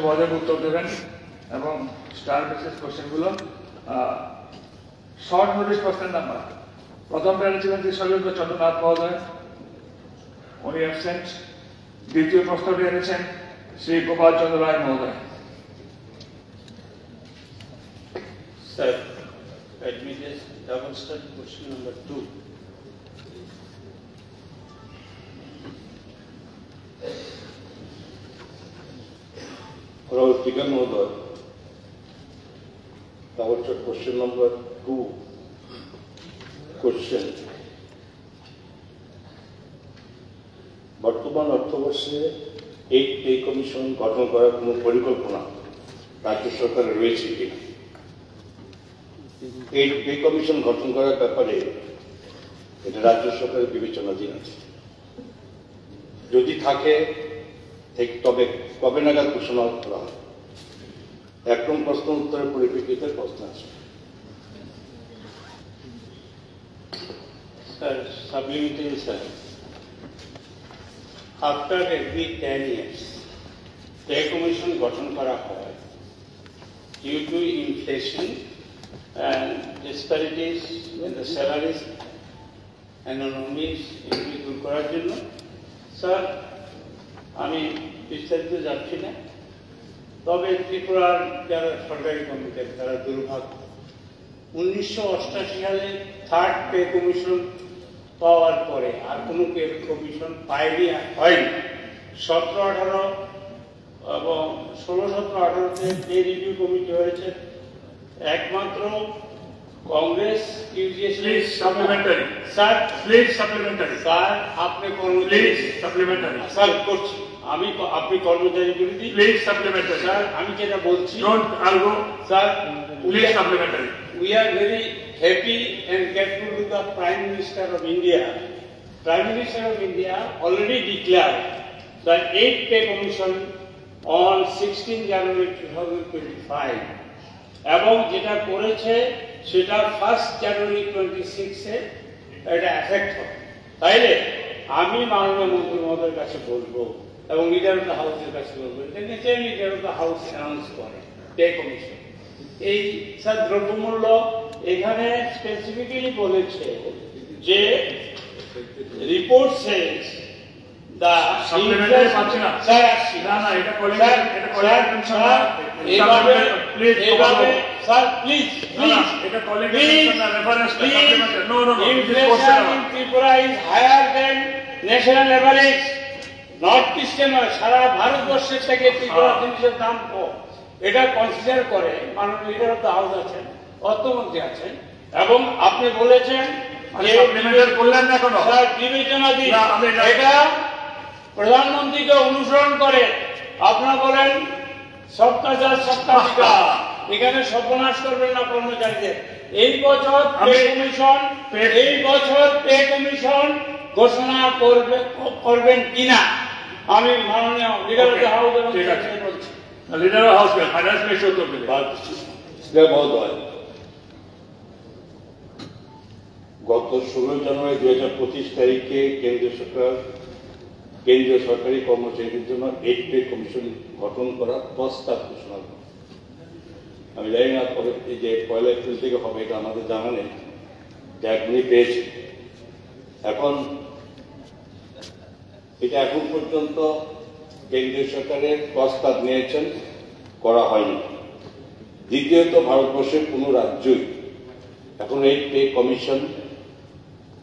মহোদয় উত্তর দেবেন এবং স্টার বেসিস কোশ্চেনগুলো শর্ট নোটিশ প্রশ্নের নাম্বার প্রথম প্যানেল ছিলেন শ্রী শৈলেন্দ্র চন্দ্রনাথ মহোদয়, উনি অ্যাবসেন্ট। দ্বিতীয় প্রশ্নটি এনেছেন শ্রী গোপাল চন্দ্র রায় মহোদয়। Sir, let me just double start question number 2. Speaker Mehta, question number 2 question. বর্তমান অর্থবর্ষে 8 পে কমিশন গঠন করার কোনো পরিকল্পনা রাজ্য সরকারের রয়েছে কিনা? 8 পে কমিশন গঠন করার ব্যাপারে এটা রাজ্য সরকারের বিবেচনাধীন আছে। যদি থাকে তবে কবে নাগাদ ঘোষণা করা হয়? একদম প্রশ্ন উত্তরের পরিপ্রেক্ষিতে প্রশ্ন আছে। Sir, supplementary sir. After every 10 years, pay commission গঠন করা হয় due to inflation and disparities in the salaries and economies দূর করার জন্য। স্যার, আমি বিস্তারিত যাচ্ছি না, তবে ত্রিপুরার যারা সরকারি কর্মচারী তারা দুর্ভাগ্য 1988 সালে থার্ড পে কমিশন পাওয়ার পরে আর কোনো পে কমিশন হয়নি। 17-18 এবং 16-17-18-তে পে রিভিউ কমিটি হয়েছে। একমাত্র Congress supplementary sir, please supplementary sir আপনি কর্মচারী সাপ্লিমেন্টারি স্যার করছি আমি, আপনি কর্মচারী বিরোধী প্লিজ সাপ্লিমেন্টারি স্যার। আমি যেটা বলছি don't argue sir, please supplementary. we are very happy and grateful to the Prime Minister of India. Prime Minister of India already declared the 8th Pay Commission on 16 January 2025 এবং যেটা করেছে সেটা 1 জানুয়ারি 26-এ এটা effect হবে। তাইলে আমি মাননীয় মন্ত্রী মহোদয়ের কাছে বলবো এবং লিডার অফ দ্য হাউসের কাছে বলবো, এটা leader of the house announce করে পে কমিশন। এই স্যার দ্রব্যমূল্য এখানে স্পেসিফিক্যালি বলেছে যে রিপোর্ট সেজ দা সাপ্লিমেন্টারি পাচ্ছি না স্যার, আসছি না না, এটা স্যার, এইভাবে স্যার প্লিজ এটা কলিগেশন না reference supplementary. No no no, inflation in Tripura is higher than national average. North ইস্টে নয়, সারা ভারতবর্ষের থেকে ত্রিপুরা জিনিসের দাম কম। এটা কনসিডার করে মাননীয় লিডার অফ দ্য হাউস আছেন, অর্থমন্ত্রী আছেন এবং আপনি বলেছেন যে করলেন না কোনো স্যার বিবেচনাধীন। এটা প্রধানমন্ত্রীকে অনুসরণ করে আপনারা বলেন সবকা সাথ সবকা বিকাশ। এখানে সর্বনাশ করবেন না কর্মচারীদের। এই বছর পে কমিশন ঘোষণা করবেন কিনা আমি মাননীয় লিডার অফ দ্য হাউস বলছি। Leader of house finance minister উত্তর দেবে। মহোদয়, গত 16 জানুয়ারি 2025 তারিখে কেন্দ্রীয় সরকারি কর্মচারীদের জন্য 8 পে কমিশন গঠন করার প্রস্তাব ঘোষণা করে। আমি জানি না তবে এই যে 1 এপ্রিল থেকে হবে এটা আমাদের জানা নেই, যে এখনই পেয়েছে। এখন এটা এখন পর্যন্ত কেন্দ্রীয় সরকারের প্রস্তাব নিয়েছেন, করা হয়নি। দ্বিতীয়ত, ভারতবর্ষের কোনো রাজ্যই এখন এই পে কমিশন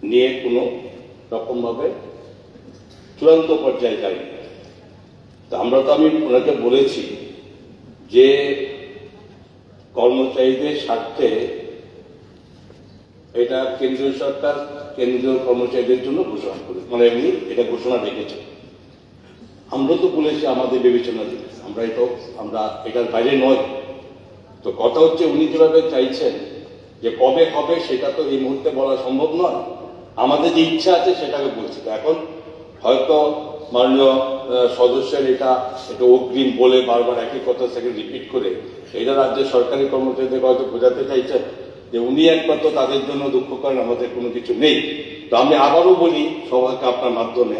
নিয়ে কোনো রকমভাবে চূড়ান্ত পর্যায়ে যায়নি। তো আমি ওনাকে বলেছি যে কর্মচারীদের স্বার্থে এটা কেন্দ্রীয় সরকার কেন্দ্রীয় কর্মচারীদের জন্য ঘোষণা করে, মানে এমনি এটা ঘোষণা রেখেছে। আমরা তো বলেছি আমাদের বিবেচনা দিতে, আমরা এটার বাইরে নয়। তো কথা হচ্ছে উনি যেভাবে চাইছেন যে কবে হবে সেটা তো এই মুহূর্তে বলা সম্ভব নয়। আমাদের যে ইচ্ছা আছে সেটাকে বলছি। এখন হয়তো মাননীয় সদস্যের এটা অগ্রিম বলে বারবার একই কথা সেখানে রিপিট করে এটা রাজ্যের সরকারি কর্মচারীদের হয়তো বোঝাতে চাইছেন যে উনি একমাত্র তাদের জন্য দুঃখ করেন, আমাদের কোনো কিছু নেই। তো আমি আবারও বলি সবাইকে আপনার মাধ্যমে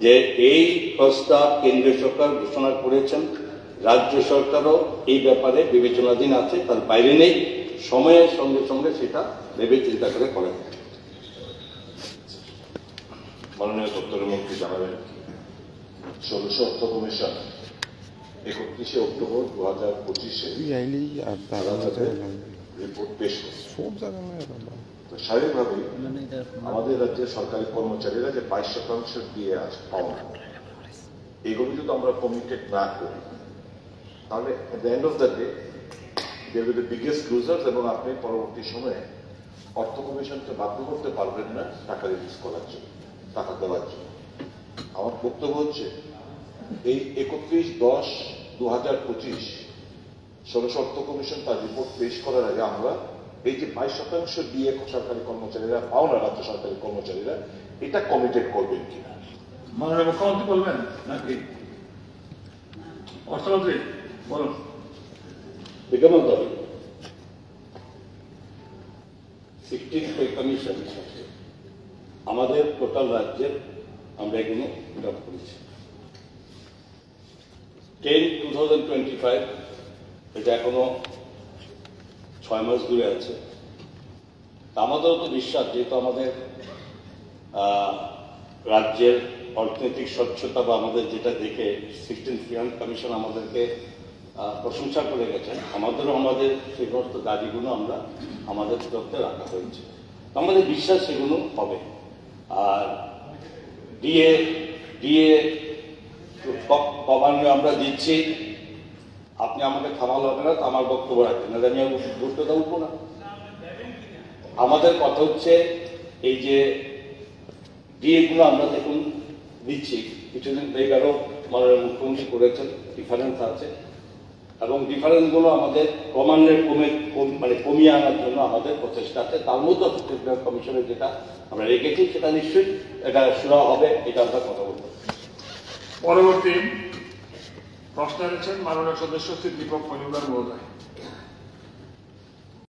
যে এই প্রস্তাব কেন্দ্রীয় সরকার ঘোষণা করেছেন রাজ্য সরকারও এই ব্যাপারে বিবেচনাধীন আছে, তার বাইরে নেই, সময়ের সঙ্গে সঙ্গে সেটা ভেবে চিন্তা করে করা যায়। মাননীয় দপ্তরের মন্ত্রী জানাবেন 16 অর্থ কমিশন 31 অক্টোবর 2025-এ রিপোর্ট পেশ করবে। তো স্বাভাবিকভাবেই আমাদের রাজ্যের সরকারি কর্মচারীরা যে 22% দিয়ে আছে পাওনা, এগুলো যদি আমরা কমিটেড না করি তাহলে at the end of the day they will be the biggest losers, এবং আপনি পরবর্তী সময়ে অর্থ কমিশনকে বাধ্য করতে পারবেন না টাকা রিলিজ করার জন্য, টাকা দেওয়ার জন্য। আমার বক্তব্য হচ্ছে এই 31/10/2025 16 অর্থ কমিশন তার রিপোর্ট পেশ করার আগে আমরা এই যে 22% দিয়ে সরকারি কর্মচারীরা পাও না, রাজ্য সরকারি কর্মচারীরা, এটা কমিটেড করবেন কিনা। মাননীয় মুখ্যমন্ত্রী বলবেন নাকি অর্থমন্ত্রী বলুন? বিগমন্ত 16 পে কমিশন আমাদের টোটাল রাজ্যের আমরা এগুলো ফিল আপ করেছি। 10/2025 এটা এখনো 6 মাস দূরে আছে। আমাদেরও তো বিশ্বাস, যেহেতু আমাদের রাজ্যের অর্থনৈতিক স্বচ্ছতা বা আমাদের যেটা দেখে 16 ফিনান্স কমিশন আমাদেরকে প্রশংসা করে গেছেন, আমাদেরও আমাদের সেই সমস্ত দাবিগুলো আমরা আমাদের তরফে রাখা হয়েছে। আমাদের বিশ্বাস সেগুলো হবে। আর ডিএ কমান্ডে আমরা দিচ্ছি, আপনি আমাকে থামালে হবে না, তো আমার বক্তব্য রাখবেন না, আমি গুরুত্বটা উঠবো না। আমাদের কথা হচ্ছে এই যে ডিএগুলো আমরা দেখুন দিচ্ছি, কিছুদিন এগারো মাননীয় মুখ্যমন্ত্রী করেছেন, ডিফারেন্স আছে, এবং ডিফারেন্সগুলো আমাদের ক্রমান্বয়ে কমিয়ে আনার জন্য আমাদের প্রচেষ্টা আছে। তার মধ্যে কমিশনের যেটা আমরা রেখেছি সেটা নিশ্চয়ই এটা শুরু হবে, এটা আমরা কথা বলবো। পরবর্তী প্রশ্ন এনেছেন মাননীয় সদস্য শ্রী দীপক মজুমদার মহোদয়।